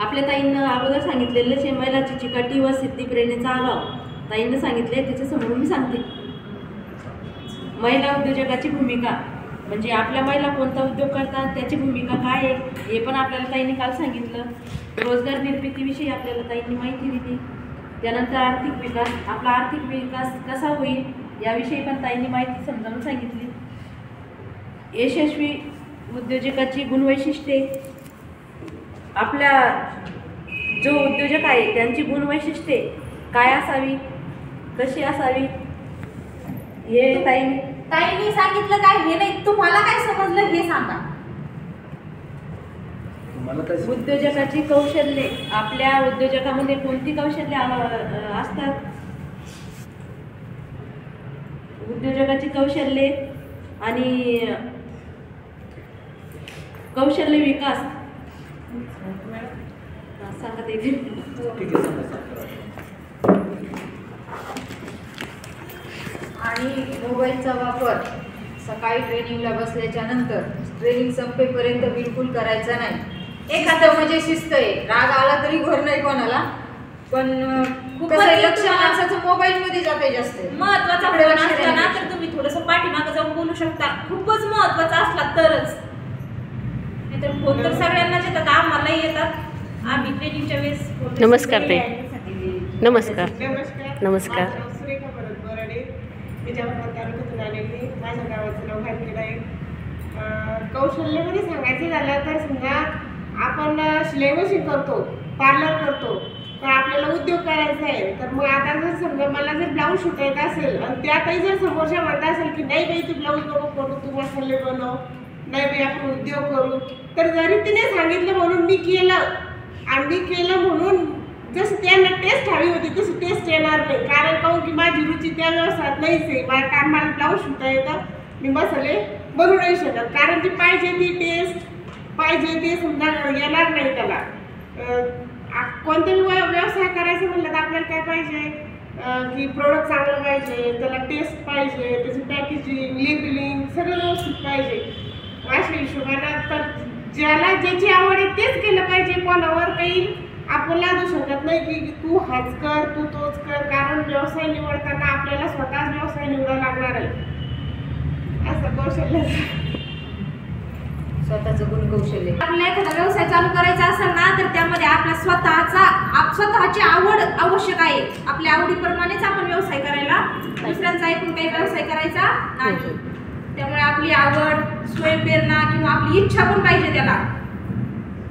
आपल्या ताईंना अगोदर सांगितलेलं आहे, महिलाची चिकाटी व सिद्धी प्रेरणेचा अभाव. ताईंना सांगितले त्याच्यासमोर मी सांगते. महिला उद्योजकाची भूमिका म्हणजे आपल्या महिला कोणता उद्योग करतात, त्याची भूमिका काय आहे हे पण आपल्याला ताईंनी काल सांगितलं. रोजगार निर्मितीविषयी आपल्याला ताईंनी माहिती दिली. त्यानंतर आर्थिक विकास, आपला आर्थिक विकास कसा होईल याविषयी पण ताईंनी माहिती समजावून सांगितली. यशस्वी उद्योजकाची गुणवैशिष्ट्ये, आपल्या जो उद्योजक आहे त्यांची गुणवैशिष्ट्ये काय असावी, कशी असावी हे ताईंनी सांगितलं. काय हे नाही, तुम्हाला काय समजलं हे सांगा. उद्योजकाची कौशल्ये, आपल्या उद्योजकामध्ये कोणती कौशल्ये असतात. उद्योजकाची कौशल्ये आणि कौशल्य विकास सांगत आहे. आणि मोबाईलचा वापर सकाळी ट्रेनिंगला बसल्याच्या नंतर ट्रेनिंग संपेपर्यंत बिलकुल करायचा नाही. एखादं म्हणजे शिस्त आहे, राग आला तरी घर नाही कोणाला, पण लक्ष माणसाचं मोबाईल मध्ये जाते जास्त. महत्वाचा फोन असला ना तर तुम्ही थोडंसं पाठीमागं जाऊन बोलू शकता, खूपच महत्वाचा असला तरच. नाहीतर फोन तर सगळ्यांनाच येतात, आम्हालाही येतात. आम्ही ट्रेनिंगच्या वेळेस. नमस्कार ताई. नमस्कार. नमस्कार. सुरेखा भरत बोराडे, विजापूर तालुक्यातून आलेली. माझ्या गावाचं नाव घातलेलं आहे. कौशल्यामध्ये सांगायचं झालं तर समजा आपण शिलाई मशीन करतो, पार्लर करतो, तर आपल्याला उद्योग करायचा आहे. तर मग आता जर समजा मला जर ब्लाऊज शिकायचा असेल आणि त्यातही जर समोरच्या म्हणता असेल की नाही बाई तू ब्लाऊज नको करू, तू मसाले बनव, नाही बाई आपण उद्योग करू, तर जरी तिने सांगितलं म्हणून मी केलं आणि मी केलं म्हणून जसं त्यांना टेस्ट हवी होती तशी टेस्ट येणार नाही. कारण काहून की माझी रुची त्या व्यवसायात नाहीच आहे. माझ्या काम मला ब्लाऊज शिवता येतं, मी मसाले बनवू नाही शकत. कारण ती पाहिजे ती टेस्ट पाहिजे ते समजा येणार नाही त्याला. कोणताही व्यवसाय करायचं म्हटलं तर आपल्याला काय पाहिजे की प्रोडक्ट चांगलं पाहिजे, त्याला टेस्ट पाहिजे, त्याची पॅकेजिंग, लेबलिंग सगळं व्यवस्थित पाहिजे. अशा हिशोबानं तर ज्याला ज्याची आवड आहे तेच केलं पाहिजे. कोणावर काही आपण लादू शकत नाही की तू हाच कर, तू तोच कर. कारण व्यवसाय निवडताना आपल्याला स्वतःच व्यवसाय निवडावा लागणार आहे. असं कौशल्य स्वतःचं गुण कौशल्य. आपल्याला एखादा व्यवसाय चालू करायचा असेल ना तर त्यामध्ये आपला स्वतःची आवड आवश्यक आहे. आपल्या आवडीप्रमाणेच आपण व्यवसाय करायला, दुसऱ्यांचा ऐकून काही व्यवसाय करायचा नाही. त्यामुळे आपली आवड, स्वयंप्रेरणा किंवा आपली इच्छा पण पाहिजे त्याला.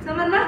समजलं?